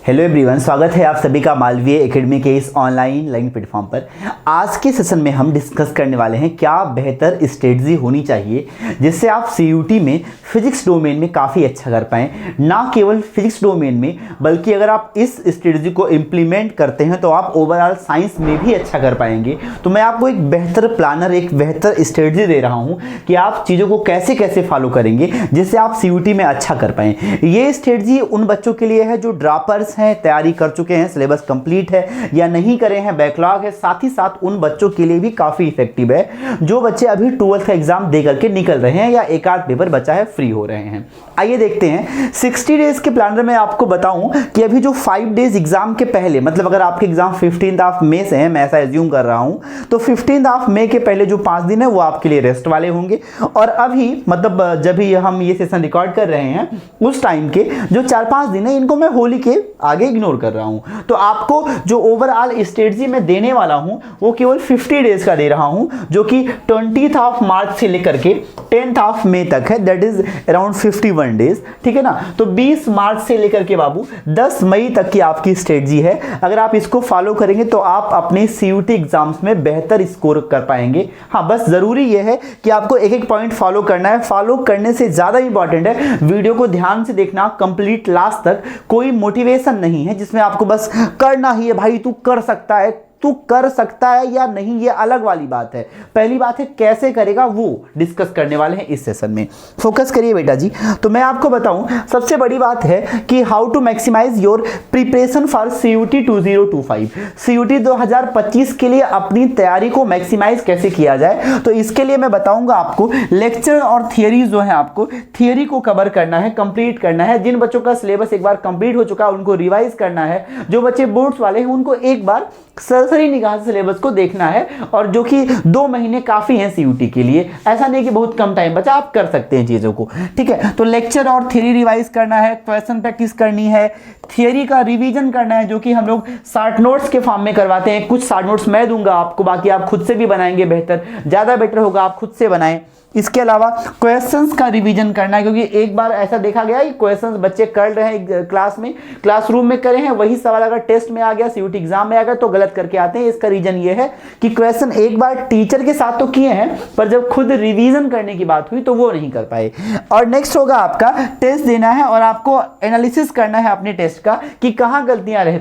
Hello everyone, स्वागत है आप सभी का मालवीय एकेडमी के इस ऑनलाइन लर्निंग प्लेटफॉर्म पर। आज के सेशन में हम डिस्कस करने वाले हैं क्या बेहतर स्ट्रेटजी होनी चाहिए जिससे आप सीयूटी में फिजिक्स डोमेन में काफ़ी अच्छा कर पाएँ। ना केवल फिजिक्स डोमेन में बल्कि अगर आप इस स्ट्रेटजी को इम्प्लीमेंट करते हैं तो आप ओवरऑल साइंस में भी अच्छा कर पाएंगे। तो मैं आपको एक बेहतर प्लानर, एक बेहतर स्ट्रेटजी दे रहा हूँ कि आप चीज़ों को कैसे कैसे फॉलो करेंगे जिससे आप सीयूटी में अच्छा कर पाएँ। ये स्ट्रेटजी उन बच्चों के लिए है जो ड्रॉपर्स हैं, तैयारी कर चुके हैं, सिलेबस कंप्लीट है या नहीं करे हैं, बैकलॉग है। साथ ही साथ उन बच्चों के लिए भी काफ़ी इफेक्टिव है जो बच्चे अभी 12th का एग्जाम दे करके निकल रहे हैं या एक आध पेपर बचा है, फ्री हो रहे हैं। आइए देखते हैं 60 डेज के प्लानर में आपको बताऊं कि अभी जो 5 डेज एग्जाम के पहले, मतलब अगर आपके एग्जाम 15 मई से है, मैं ऐसा एज्यूम कर रहा हूं, तो 15 मई के पहले जो 5 दिन है वो आपके लिए रेस्ट वाले होंगे। और अभी मतलब जब भी हम ये सेशन रिकॉर्ड कर रहे हैं उस टाइम के जो 4-5 दिन है इनको मैं होली के आगे इग्नोर कर रहा हूं। तो आपको जो ओवरऑल स्ट्रेटजी में देने वाला हूं वो केवल 50 डेज का दे रहा हूं जो कि 20 मार्च से लेकर के 10 मई तक है, दैट इज अराउंड 51 डेज। ठीक है ना। तो 20 मार्च से लेकर के बाबू 10 मई तक की आपकी स्ट्रेटजी है। अगर आप इसको फॉलो करेंगे तो आप अपने सीयूटी एग्जाम्स में बेहतर स्कोर कर पाएंगे। हाँ, बस जरूरी यह है कि आपको एक एक पॉइंट फॉलो करना है। फॉलो करने से ज्यादा इंपॉर्टेंट है वीडियो को ध्यान से देखना कंप्लीट लास्ट तक। कोई मोटिवेशन नहीं है जिसमें आपको बस करना ही है, भाई तू कर सकता है, तू कर सकता है या नहीं, ये अलग वाली बात है। पहली बात है कैसे करेगा वो डिस्कस करने वाले हैं इस सेशन में। फोकस करिए बेटा जी। तो मैं आपको बताऊं सबसे बड़ी बात है कि how to maximize your preparation for CUT 2025। CUT 2025 के लिए अपनी तैयारी को मैक्सिमाइज कैसे किया जाए, तो इसके लिए मैं बताऊंगा आपको लेक्चर और थियरी जो है, आपको थियरी को कवर करना है, कंप्लीट करना है। जिन बच्चों का सिलेबस एक बार कंप्लीट हो चुका है उनको रिवाइज करना है। जो बच्चे बोर्ड्स वाले हैं उनको एक बार सरसरी निगाह से सिलेबस को देखना है। और जो कि 2 महीने काफी हैं सीयूटी के लिए, ऐसा नहीं कि बहुत कम टाइम बचा, आप कर सकते हैं चीजों को। ठीक है। तो लेक्चर और थ्योरी रिवाइज करना है, क्वेश्चन प्रैक्टिस करनी है, थियरी का रिवीजन करना है जो कि हम लोग शॉर्ट नोट्स के फॉर्म में करवाते हैं। कुछ शॉर्ट नोट्स मैं दूंगा आपको, बाकी आप खुद से भी बनाएंगे, बेहतर ज्यादा बेटर होगा आप खुद से बनाएं। इसके अलावा क्वेश्चंस का रिवीजन करना है क्योंकि एक बार ऐसा देखा गया कि क्वेश्चंस बच्चे कर रहे हैं क्लास में, क्लासरूम में करे हैं, वही सवाल अगर टेस्ट में आ गया, सीयूटी एग्जाम में आ गया तो गलत करके आते हैं। इसका रीजन ये है कि क्वेश्चन एक बार टीचर के साथ तो किए हैं पर जब खुद रिवीजन करने की बात हुई तो वो नहीं कर पाए। और नेक्स्ट होगा आपका टेस्ट देना है और आपको एनालिसिस करना है अपने टेस्ट का कि कहाँ गलतियां रह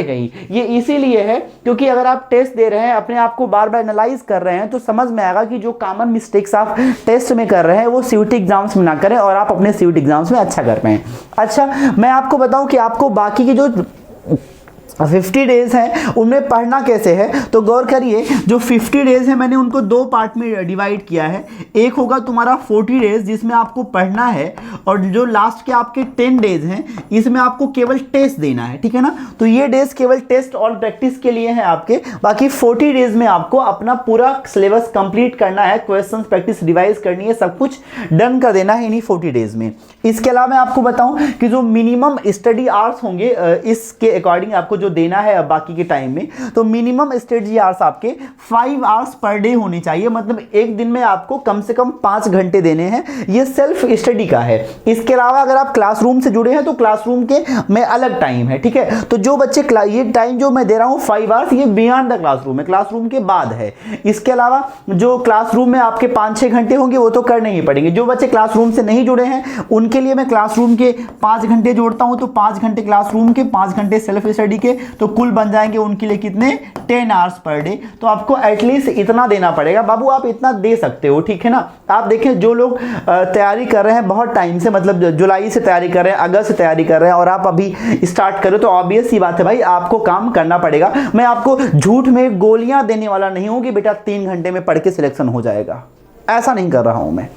गई। ये इसीलिए है क्योंकि अगर आप टेस्ट दे रहे हैं, अपने आप को बार बार एनालाइज कर रहे हैं तो समझ में आएगा कि जो कॉमन मिस्टेक्स आप टेस्ट में कर रहे हैं वो सीयूटी एग्जाम्स में ना करें और आप अपने सीयूटी एग्जाम्स में अच्छा कर पाएं। अच्छा, मैं आपको बताऊं कि आपको बाकी की जो 50 डेज हैं उनमें पढ़ना कैसे है, तो गौर करिए। जो 50 डेज है मैंने उनको 2 पार्ट में डिवाइड किया है। एक होगा तुम्हारा 40 डेज जिसमें आपको पढ़ना है और जो लास्ट के आपके 10 डेज हैं इसमें आपको केवल टेस्ट देना है। ठीक है ना। तो ये डेज केवल टेस्ट और प्रैक्टिस के लिए हैं आपके। बाकी 40 डेज में आपको अपना पूरा सिलेबस कंप्लीट करना है, क्वेश्चन प्रैक्टिस रिवाइज करनी है, सब कुछ डन कर देना है इन्हीं 40 डेज में। इसके अलावा मैं आपको बताऊं कि जो मिनिमम स्टडी आवर्स होंगे इसके अकॉर्डिंग आपको जो देना है अब बाकी के टाइम में, तो मिनिमम स्टडी आवर्स आपके 5 आवर्स पर डे होनी चाहिए। मतलब एक दिन में आपको कम से कम 5 घंटे देने हैं। ये सेल्फ स्टडी का है। इसके अलावा अगर आप क्लासरूम से जुड़े हैं तो क्लासरूम के में अलग टाइम है। ठीक है। तो जो बच्चे ये टाइम जो मैं दे रहा हूं 5 आवर्स, ये बियॉन्ड द क्लासरूम है, क्लासरूम के बाद है। इसके अलावा जो क्लासरूम में आपके 5-6 घंटे होंगे वो तो करने ही पड़ेंगे। जो बच्चे क्लासरूम से नहीं जुड़े हैं उनके लिए मैं क्लासरूम के 5 घंटे जोड़ता हूं, तो 5 घंटे क्लासरूम के, 5 घंटे सेल्फ स्टडी के, तो कुल बन जाएंगे उनके लिए कितने, 10 आवर्स पर डे। तो आपको एटलीस्ट इतना देना पड़ेगा। बाबू आप इतना दे सकते हो। ठीक है ना। आप देखें जो लोग तैयारी कर रहे हैं बहुत टाइम से, मतलब जुलाई से तैयारी कर रहे हैं, अगस्त से तैयारी कर रहे हैं और आप अभी स्टार्ट करो तो ऑब्वियस सी बात है भाई आपको काम करना पड़ेगा। मैं आपको झूठ में गोलियां देने वाला नहीं हूं कि बेटा 3 घंटे में पढ़ के सिलेक्शन हो जाएगा, ऐसा नहीं कर रहा हूं मैं।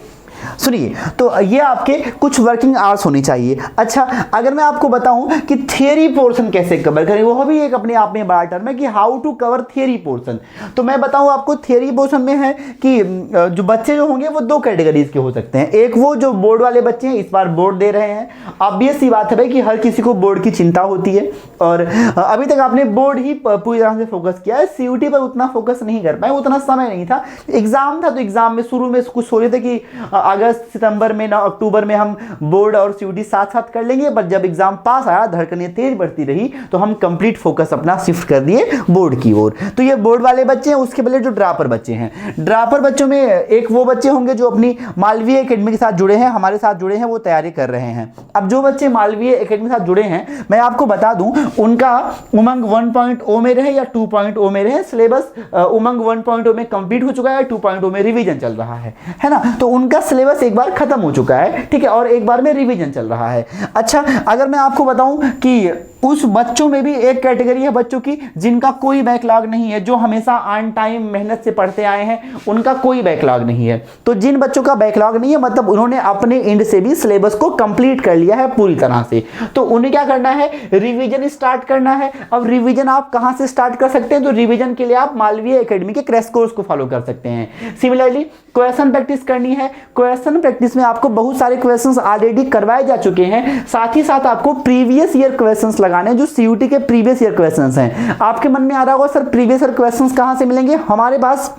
सुनिए, तो ये आपके कुछ वर्किंग आवर्स होनी चाहिए। अच्छा, अगर मैं आपको बताऊं कि थियरी पोर्शन कैसे कवर करें, वो भी एक अपने आप में बड़ा टर्म है कि how to cover theory portion. तो मैं बताऊं आपको थियरी पोर्शन में है कि जो बच्चे जो होंगे वो 2 कैटेगरीज के हो सकते हैं। एक वो जो बोर्ड वाले बच्चे हैं, इस बार बोर्ड दे रहे हैं, ऑब्वियस सी बात है भाई कि हर किसी को बोर्ड की चिंता होती है और अभी तक आपने बोर्ड ही पूरी तरह से फोकस किया है, सीयूटी पर उतना फोकस नहीं कर पाए, उतना समय नहीं था। एग्जाम था तो एग्जाम में शुरू में कुछ सोचे थे कि अगस्त सितंबर में ना अक्टूबर में हम बोर्ड और सीयूटी साथ साथ कर लेंगे, पर जब एग्जाम पास आया धड़कनें तेज बढ़ती रही तो हम कंप्लीट फोकस अपना शिफ्ट कर दिए बोर्ड की ओर। तो ये बोर्ड वाले बच्चे हैं। उसके पहले जो ड्रापर बच्चे हैं, ड्रापर बच्चों में एक वो बच्चे होंगे जो अपनी मालवीय एकेडमी के साथ जुड़े हैं, हमारे साथ जुड़े हैं, वो तैयारी कर रहे हैं। अब जो बच्चे मालवीय एकेडमी के साथ जुड़े हैं, मैं आपको बता दूं उनका उमंग 1.0 में रहे या 2.0 में रहे, सिलेबस उमंग 1.0 में कंप्लीट हो चुका है, 2.0 में रिवीजन चल रहा है ना। तो उनका सिलेबस एक बार खत्म हो चुका है, ठीक है, और एक बार में रिवीजन चल रहा है। अच्छा, अगर मैं आपको बताऊं कि उस बच्चों में भी एक कैटेगरी है बच्चों की जिनका कोई बैकलॉग नहीं है, जो हमेशा ऑन टाइम मेहनत से पढ़ते आए हैं, उनका कोई बैकलॉग नहीं है। तो जिन बच्चों का बैकलॉग नहीं है, मतलब उन्होंने अपने एंड से भी सिलेबस को कंप्लीट कर लिया है पूरी तरह से, तो उन्हें क्या करना है, रिवीजन स्टार्ट करना है। अब रिवीजन आप कहां से स्टार्ट कर सकते हैं? तो रिवीजन के लिए आप मालवीय एकेडमी के क्रैश कोर्स को फॉलो कर सकते हैं। सिमिलरली क्वेश्चन प्रैक्टिस करनी है। क्वेश्चन प्रैक्टिस में आपको बहुत सारे क्वेश्चंस ऑलरेडी करवाए जा चुके हैं, साथ ही साथ आपको प्रीवियस ईयर क्वेश्चंस लगाने जो सीयूटी के प्रीवियस ईयर क्वेश्चंस हैं। आपके मन में आ रहा होगा सर प्रीवियस ईयर क्वेश्चंस कहां से मिलेंगे? हमारे पास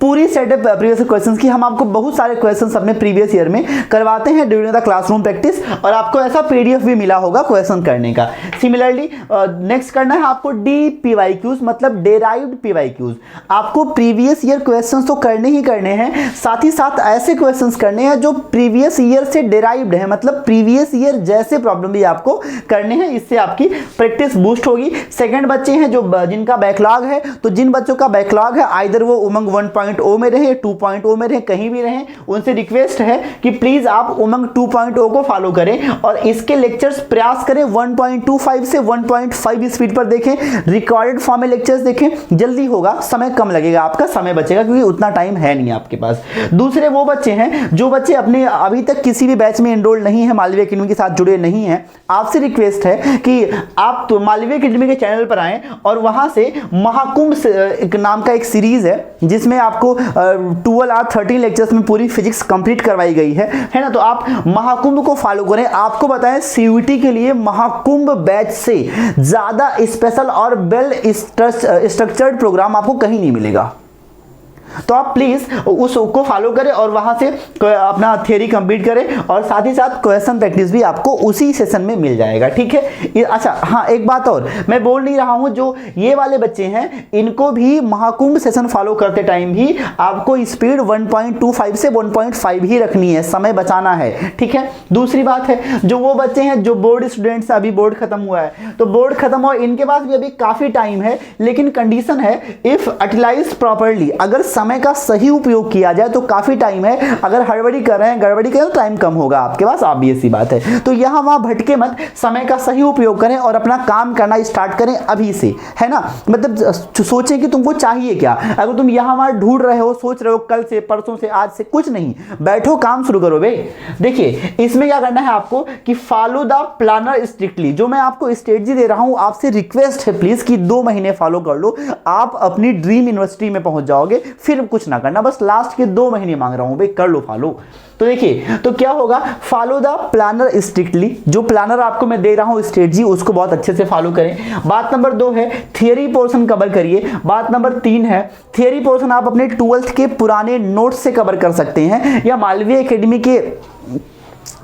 पूरी सेटअप प्रीवियस क्वेश्चंस की, हम आपको बहुत सारे क्वेश्चंस अपने प्रीवियस ईयर में करवाते हैं ड्यूरिंग द क्लासरूम प्रैक्टिस, और आपको ऐसा पीडीएफ भी मिला होगा क्वेश्चन करने का। सिमिलरली नेक्स्ट करना है आपको DPYQs, मतलब डेराइव्ड PYQs। आपको प्रीवियस ईयर क्वेश्चंस तो करने ही करने हैं, साथ ही साथ ऐसे क्वेश्चंस करने हैं जो प्रीवियस ईयर से डेराइव्ड है, मतलब प्रीवियस ईयर जैसे प्रॉब्लम भी आपको करने हैं। इससे आपकी प्रैक्टिस बूस्ट होगी। सेकंड बच्चे हैं जो जिनका बैकलॉग है, तो जिन बच्चों का बैकलॉग है, आइदर वो उमंग 1.0 में रहे, 2.0 में रहे, कहीं भी रहे, उनसे रिक्वेस्ट है कि प्लीज आप उमंग 2.0 को फॉलो करें और इसके लेक्चर्स प्रयास करें 1.25 से 1.5 स्पीड पर देखें, रिकॉर्डेड फॉर्म में लेक्चर्स देखें, जल्दी होगा, समय कम लगेगा, आपका समय बचेगा क्योंकि उतना टाइम है नहीं आपके पास। दूसरे वो बच्चे हैं जो बच्चे अपने अभी तक किसी भी बैच में एनरोल नहीं है, मालवीय एकेडमी के साथ जुड़े नहीं हैं, आपसे रिक्वेस्ट है कि आप तो मालवीय एकेडमी के चैनल पर आएं और वहां से महाकुंभ नाम का एक सीरीज है जिसमें आपको 12 और 13 लेक्चर्स में पूरी फिजिक्स कंप्लीट करवाई गई है ना। तो आप महाकुंभ को फॉलो करें। आपको बताएं सीयूटी के लिए महाकुंभ बैच से ज्यादा स्पेशल और वेल स्ट्रक्चर्ड प्रोग्राम आपको कहीं नहीं मिलेगा। तो आप प्लीज उसको फॉलो करें और वहां से अपना थ्योरी कंप्लीट करें और साथ ही साथ क्वेश्चन प्रैक्टिस भी आपको उसी सेशन में मिल जाएगा, ठीक है। अच्छा हाँ, एक बात और मैं बोल नहीं रहा हूं, जो ये वाले बच्चे हैं इनको भी महाकुंभ सेशन फॉलो करते टाइम भी आपको स्पीड 1.25 से 1.5 ही रखनी है, समय बचाना है, ठीक है। दूसरी बात है, जो वो बच्चे हैं जो बोर्ड स्टूडेंट्स, अभी बोर्ड खत्म हुआ है, तो बोर्ड खत्म हुआ, इनके पास भी अभी काफी टाइम है, लेकिन कंडीशन है इफ यूटिलाइज्ड प्रॉपर्ली, अगर समय का सही उपयोग किया जाए तो काफी टाइम है। अगर हड़बड़ी कर रहे हैं, गड़बड़ी करें तो टाइम कम होगा आपके पास, ऑब्वियस सी बात है। तो यहां वहां भटके मत, समय का सही उपयोग करें और अपना काम करना स्टार्ट करें अभी से, है ना। मतलब सोचें कि तुमको चाहिए क्या। अगर तुम यहां वहां ढूंढ रहे हो, सोच रहे हो कल से, परसों से, आज से, कुछ नहीं, बैठो काम शुरू करो बे। देखिए इसमें क्या करना है आपको कि फॉलो द प्लानर स्ट्रिक्टली। जो मैं आपको स्ट्रेटजी दे रहा हूं, आपसे रिक्वेस्ट है प्लीज कि 2 महीने फॉलो कर लो, आप अपनी ड्रीम यूनिवर्सिटी में पहुंच जाओगे। फिर कुछ ना करना, बस लास्ट के 2 महीने मांग रहा हूं भाई, कर लो फॉलो। तो देखिए तो क्या होगा, फॉलो द प्लानर स्ट्रिक्टली। जो प्लानर आपको मैं दे रहा हूं स्ट्रेटजी, उसको बहुत अच्छे से फॉलो करें। बात नंबर 2 है थियरी पोर्शन कवर करिए। बात नंबर 3 है थियरी पोर्शन आप अपने 12th के पुराने नोट्स से कवर कर सकते हैं या मालवीय एकेडमी के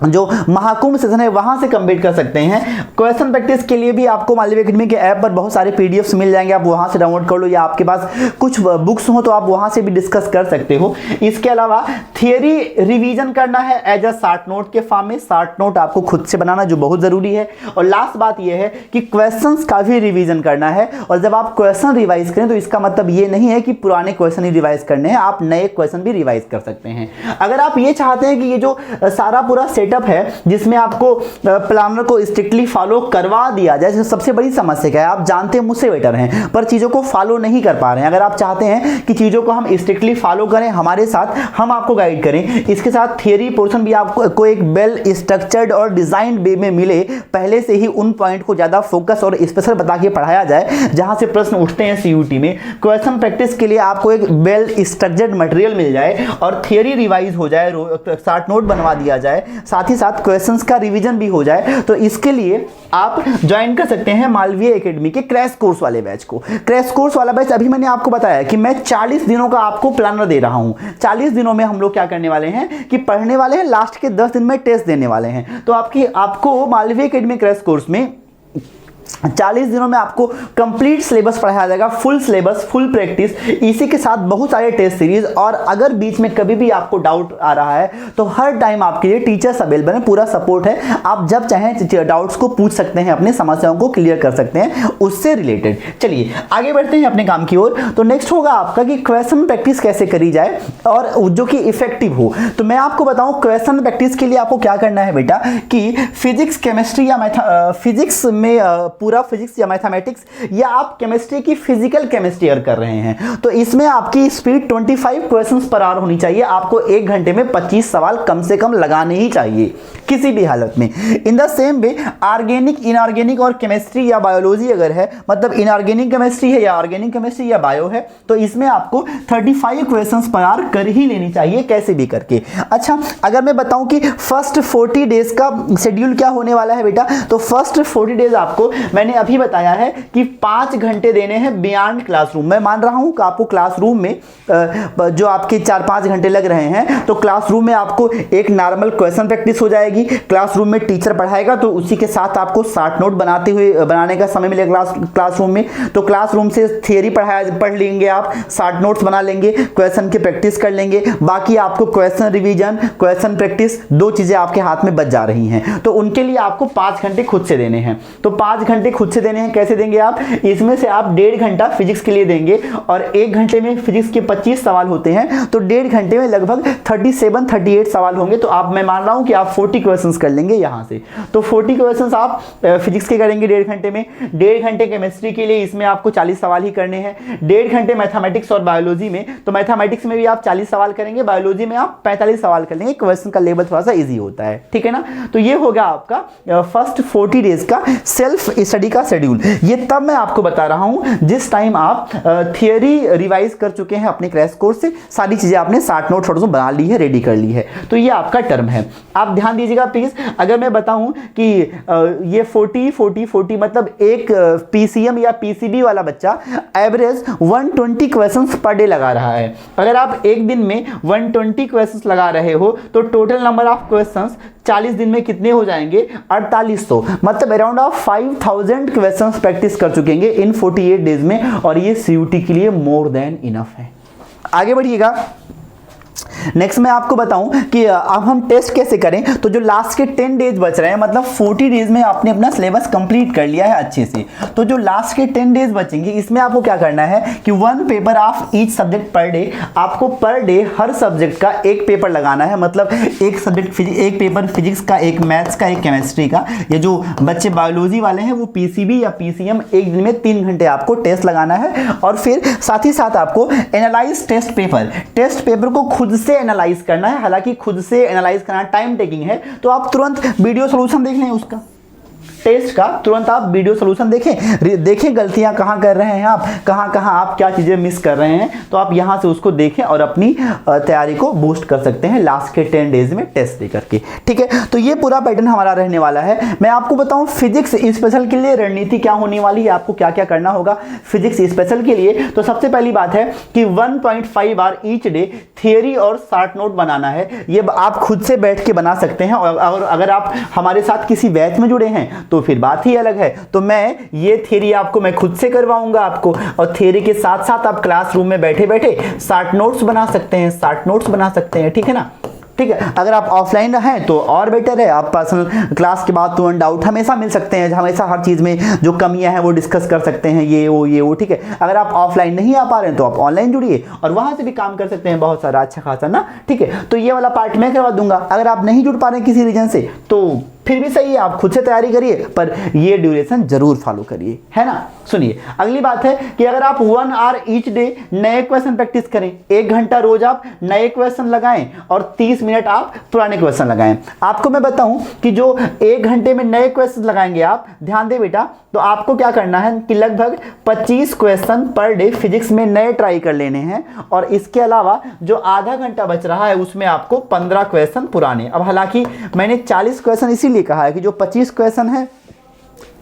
जो महाकुंभ सेशन है वहां से कंप्लीट कर सकते हैं। क्वेश्चन प्रैक्टिस के लिए भी आपको मालवीय एकेडमी के ऐप पर बहुत सारे पीडीएफ्स मिल जाएंगे, आप वहां से डाउनलोड कर लो, या आपके पास कुछ बुक्स हो तो आप वहां से भी डिस्कस कर सकते हो। इसके अलावा थियरी रिवीजन करना है एज अ शॉर्ट नोट के फॉर्म में, शॉर्ट नोट आपको खुद से बनाना जो बहुत जरूरी है। और लास्ट बात यह है कि क्वेश्चंस का भी रिवीजन करना है, और जब आप क्वेश्चन रिवाइज करें तो इसका मतलब ये नहीं है कि पुराने क्वेश्चन ही रिवाइज करने हैं, आप नए क्वेश्चन भी रिवाइज कर सकते हैं। अगर आप ये चाहते हैं कि ये जो सारा पूरा सेटअप है जिसमें आपको प्लानर को स्ट्रिक्टली फॉलो करवा दिया जाए, सबसे बड़ी समस्या क्या है, आप जानते हैं मुझसे बेटर हैं पर चीजों को फॉलो नहीं कर पा रहे हैं। अगर आप चाहते हैं कि चीजों को हम स्ट्रिक्टली फॉलो करें, हमारे साथ हम आपको गाइड करें, इसके साथ थियरी पोर्शन भी आपको एक वेल स्ट्रक्चर्ड और डिजाइंड वे में मिले, पहले से ही उन पॉइंट को ज्यादा फोकस और स्पेशल बता के पढ़ाया जाए जहां से प्रश्न उठते हैं सीयूटी में। क्वेश्चन प्रैक्टिस के लिए आपको एक वेल स्ट्रक्चर्ड मटेरियल मिल जाए और थियरी रिवाइज हो जाए, शॉर्ट नोट बनवा दिया जाए, साथ ही साथ क्वेश्चंस का रिवीजन भी हो जाए, तो इसके लिए आप ज्वाइन कर सकते हैं मालवीय एकेडमी के क्रैश कोर्स वाले बैच को। क्रैश कोर्स वाला बैच अभी मैंने आपको बताया कि मैं 40 दिनों का आपको प्लानर दे रहा हूं। 40 दिनों में हम लोग क्या करने वाले हैं कि पढ़ने वाले हैं, लास्ट के 10 दिन में टेस्ट देने वाले हैं। तो आपको मालवीय एकेडमी क्रैश कोर्स में 40 दिनों में आपको कंप्लीट सिलेबस पढ़ाया जाएगा, फुल सिलेबस, फुल प्रैक्टिस, इसी के साथ बहुत सारे टेस्ट सीरीज। और अगर बीच में कभी भी आपको डाउट आ रहा है तो हर टाइम आपके लिए टीचर्स अवेलेबल है, पूरा सपोर्ट है। आप जब चाहें डाउट्स को पूछ सकते हैं, अपनी समस्याओं को क्लियर कर सकते हैं उससे रिलेटेड। चलिए आगे बढ़ते हैं अपने काम की ओर। तो नेक्स्ट होगा आपका कि क्वेश्चन प्रैक्टिस कैसे करी जाए और जो कि इफेक्टिव हो। तो मैं आपको बताऊं क्वेश्चन प्रैक्टिस के लिए आपको क्या करना है बेटा कि फिजिक्स, केमिस्ट्री या फिजिक्स में पूरा फिजिक्स या मैथमेटिक्स, या आप केमिस्ट्री की फिजिकल केमिस्ट्री कर रहे हैं, तो इसमें आपकी स्पीड 25 क्वेश्चंस पर आवर होनी चाहिए। आपको 1 घंटे में 25 सवाल कम से कम लगाने ही चाहिए किसी भी हालत में। In the same way organic, inorganic और केमिस्ट्री या बायोलॉजी अगर है, मतलब इनऑर्गेनिक केमिस्ट्री है या ऑर्गेनिक केमिस्ट्री या बायो है, तो इसमें आपको 35 क्वेश्चंस पर आवर कर ही लेनी चाहिए कैसे भी करके। अच्छा, अगर मैं बताऊं कि फर्स्ट 40 डेज का शेड्यूल क्या होने वाला है बेटा, तो फर्स्ट 40 डेज आपको मैंने अभी बताया है कि 5 घंटे देने हैं बियॉन्ड क्लासरूम। मैं मान रहा हूं कि आपको क्लासरूम में जो आपके 4-5 घंटे लग रहे हैं, तो क्लासरूम में आपको एक नॉर्मल क्वेश्चन प्रैक्टिस हो जाएगी। क्लासरूम में टीचर पढ़ाएगा तो उसी के साथ आपको शॉर्ट नोट बनाने का समय मिलेगा क्लासरूम में। तो क्लासरूम से थियरी पढ़ लेंगे आप, शॉर्ट नोट्स बना लेंगे, क्वेश्चन की प्रैक्टिस कर लेंगे। बाकी आपको क्वेश्चन रिवीजन, क्वेश्चन प्रैक्टिस, 2 चीजें आपके हाथ में बच जा रही हैं। तो उनके लिए आपको 5 घंटे खुद से देने हैं। तो 5 घंटे खुद से देने हैं, कैसे देंगे आप? इसमें से आप 1.5 घंटा फिजिक्स के लिए देंगे और 1 घंटे में फिजिक्स के 25 सवाल होते हैं, तो 1.5 घंटे में लगभग 37-38 सवाल होंगे। तो आप, मैं मान रहा हूं कि आप 40 क्वेश्चंस कर लेंगे यहां से। तो 40 क्वेश्चंस आप फिजिक्स के करेंगे 1.5 घंटे में। 1.5 घंटे केमिस्ट्री के लिए, इसमें आपको 40 सवाल ही करने हैं। 1.5 घंटे मैथमेटिक्स और बायोलॉजी में, तो मैथमेटिक्स में भी आप 40 सवाल करेंगे, बायोलॉजी में आप 45 सवाल कर लेंगे। क्वेश्चन का लेवल थोड़ा सा ईजी होता है, ठीक है ना। तो ये होगा आपका फर्स्ट 40 डेज का सेल्फ स्टडी का शेड्यूल। ये तब मैं आपको बता रहा हूं जिस टाइम आप थियरी रिवाइज कर चुके हैं अपने क्रैश कोर्स से, सारी चीजें आपने शॉर्ट नोट थोड़ा सा बना ली है, रेडी कर ली है। तो ये आपका टर्म है, आप ध्यान दीजिएगा प्लीज। अगर मैं बताऊं कि ये 40 मतलब एक पीसीएम या पीसीबी वाला बच्चा एवरेज 120 क्वेश्चंस पर डे लगा रहा है। अगर आप एक दिन में 120 क्वेश्चंस लगा रहे हो तो टोटल नंबर ऑफ क्वेश्चंस 40 दिन में कितने हो जाएंगे? 4800, मतलब अराउंड ऑफ 5000 क्वेश्चंस प्रैक्टिस कर चुकेंगे इन 48 डेज में, और ये सीयूटी के लिए मोर देन इनफ है। आगे बढ़िएगा। नेक्स्ट मैं आपको बताऊं कि अब हम टेस्ट कैसे करें। तो जो लास्ट के 10 डेज बच रहे हैं, मतलब 40 डेज में आपने अपना सिलेबस कंप्लीट कर लिया है अच्छे से, तो जो लास्ट के 10 डेज बचेंगे इसमें आपको क्या करना है कि 1 paper of each subject per day, आपको पर डे हर सब्जेक्ट का एक पेपर लगाना है। मतलब एक सब्जेक्ट, एक पेपर फिजिक्स का, एक मैथ्स का, एक केमिस्ट्री का। ये जो बच्चे बायोलॉजी वाले हैं वो पीसीबी या पीसीएम, एक दिन में 3 घंटे आपको टेस्ट लगाना है। और फिर साथ ही साथ आपको एनालाइज टेस्ट पेपर को खुद से एनालाइज करना है। हालांकि खुद से एनालाइज करना टाइम टेकिंग है, तो आप तुरंत वीडियो सॉल्यूशन देख लें उसका, टेस्ट का तुरंत आप वीडियो सॉल्यूशन देखें गलतियां कहां कर रहे हैं आप, कहां आप क्या चीजें मिस कर रहे हैं, तो आप यहां से उसको देखें और अपनी तैयारी को बूस्ट कर सकते हैं लास्ट के 10 डेज में टेस्ट दे करके, ठीक है। तो ये पूरा पैटर्न हमारा रहने वाला है। मैं आपको बताऊं फिजिक्स स्पेशल के लिए रणनीति क्या होने वाली है, आपको क्या क्या करना होगा फिजिक्स स्पेशल के लिए। तो सबसे पहली बात है कि 1.5 बार ईच डे थियरी और शॉर्ट नोट बनाना है। ये आप खुद से बैठ के बना सकते हैं, और अगर आप हमारे साथ किसी बैच में जुड़े हैं तो फिर बात ही अलग है। तो मैं ये थ्योरी आपको मैं खुद से करवाऊंगा आपको, और थ्योरी के साथ साथ आप क्लासरूम में बैठे बैठे शॉर्ट नोट्स बना सकते हैं, ठीक है ना। ठीक है, अगर आप ऑफलाइन हैं तो और बेटर है, आप पर्सनल क्लास के बाद तुरंत डाउट हमेशा मिल सकते हैं, हमेशा हर चीज़ में जो कमियां हैं वो डिस्कस कर सकते हैं, ये वो ठीक है। अगर आप ऑफलाइन नहीं आ पा रहे हैं तो आप ऑनलाइन जुड़िए और वहां से भी काम कर सकते हैं बहुत सारा अच्छा खासा ना, ठीक है। तो ये वाला पार्ट मैं करवा दूंगा। अगर आप नहीं जुड़ पा रहे हैं किसी रीजन से तो फिर भी सही है, आप खुद से तैयारी करिए, पर ये ड्यूरेशन जरूर फॉलो करिए, है ना। सुनिए, अगली बात है कि अगर आप 1 आवर ईच डे नए क्वेश्चन प्रैक्टिस करें, 1 घंटा रोज आप नए क्वेश्चन लगाएं और 30 मिनट आप पुराने क्वेश्चन लगाएं। आपको मैं बताऊं कि जो 1 घंटे में नए क्वेश्चन लगाएंगे आप, ध्यान दे बेटा, तो आपको क्या करना है कि लगभग 25 क्वेश्चन पर डे फिजिक्स में नए ट्राई कर लेने हैं, और इसके अलावा जो आधा घंटा बच रहा है उसमें आपको 15 क्वेश्चन पुराने। अब हालांकि मैंने 40 क्वेश्चन इसीलिए कहा है कि जो 25 क्वेश्चन है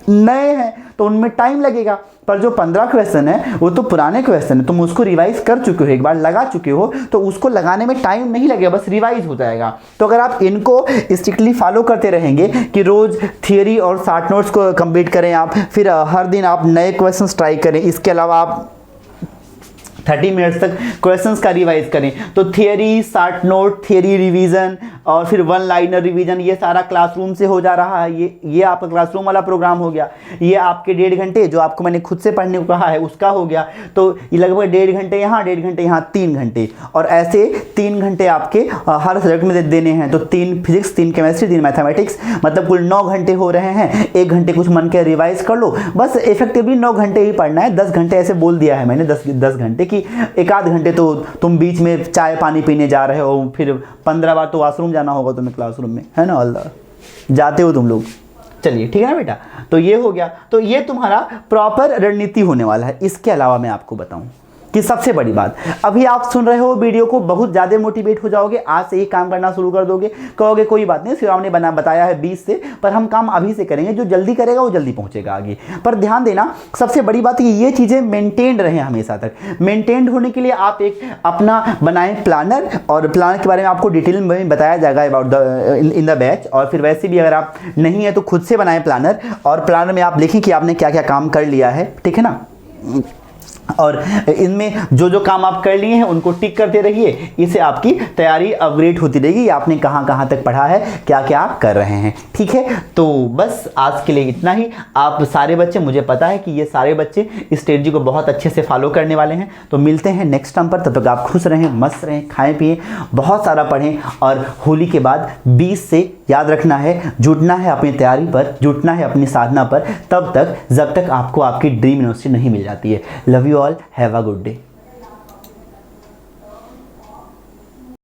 नए हैं तो उनमें टाइम लगेगा, पर जो 15 क्वेश्चन है वो तो पुराने क्वेश्चन है, तुम उसको रिवाइज कर चुके हो, एक बार लगा चुके हो, तो उसको लगाने में टाइम नहीं लगेगा, बस रिवाइज हो जाएगा। तो अगर आप इनको स्ट्रिक्टली फॉलो करते रहेंगे कि रोज थियरी और शॉर्ट नोट्स को कंप्लीट करें आप, फिर हर दिन आप नए क्वेश्चंस ट्राई करें, इसके अलावा आप 30 मिनट्स तक क्वेश्चंस का रिवाइज करें, तो theory, short note, theory revision और फिर 1 लाइनर रिवीजन, ये सारा क्लासरूम से हो जा रहा है। ये आपका क्लासरूम वाला प्रोग्राम हो गया। ये आपके 1.5 घंटे जो आपको मैंने खुद से पढ़ने को कहा है उसका हो गया, तो ये लगभग 1.5 घंटे यहाँ, 1.5 घंटे यहाँ, 3 घंटे, और ऐसे 3 घंटे आपके हर सब्जेक्ट में देने हैं। तो 3 फिजिक्स, 3 केमिस्ट्री, 3 मैथमेटिक्स, मतलब कुल 9 घंटे हो रहे हैं। 1 घंटे कुछ मन के रिवाइज कर लो, बस इफेक्टिवली 9 घंटे ही पढ़ना है। 10 घंटे ऐसे बोल दिया है मैंने, 10 घंटे की, 1 आध घंटे तो तुम बीच में चाय पानी पीने जा रहे हो, फिर 15 बार तो वॉशरूम जाना होगा तुम्हें क्लासरूम में, है ना, अल्लाह जाते हो तुम लोग। चलिए ठीक है ना बेटा, तो ये हो गया। तो ये तुम्हारा प्रॉपर रणनीति होने वाला है। इसके अलावा मैं आपको बताऊं कि सबसे बड़ी बात, अभी आप सुन रहे हो वीडियो को, बहुत ज़्यादा मोटिवेट हो जाओगे, आज से ही काम करना शुरू कर दोगे, कहोगे कोई बात नहीं, शिवाम ने बताया है 20 से, पर हम काम अभी से करेंगे, जो जल्दी करेगा वो जल्दी पहुंचेगा आगे। पर ध्यान देना, सबसे बड़ी बात कि ये चीज़ें मेंटेन्ड रहें हमेशा तक। मेंटेन्ड होने के लिए आप एक अपना बनाएं प्लानर, और प्लानर के बारे में आपको डिटेल में बताया जाएगा अबाउट इन द बैच। और फिर वैसे भी अगर आप नहीं है तो खुद से बनाएं प्लानर, और प्लानर में आप लिखें कि आपने क्या क्या काम कर लिया है, ठीक है ना, और इनमें जो जो काम आप कर लिए हैं उनको टिक करते रहिए। इससे आपकी तैयारी अपग्रेड होती रहेगी, आपने कहाँ कहाँ तक पढ़ा है, क्या क्या आप कर रहे हैं, ठीक है। तो बस आज के लिए इतना ही। आप सारे बच्चे, मुझे पता है कि ये सारे बच्चे इस स्ट्रेटजी को बहुत अच्छे से फॉलो करने वाले हैं। तो मिलते हैं नेक्स्ट टाइम पर, तब तक आप खुश रहें, मस्त रहें, खाएं पिएं, बहुत सारा पढ़ें, और होली के बाद 20 से याद रखना है, जुटना है अपनी तैयारी पर, जुटना है अपनी साधना पर, तब तक जब तक आपको आपकी ड्रीम यूनिवर्सिटी नहीं मिल जाती है। Love you all, have a good day.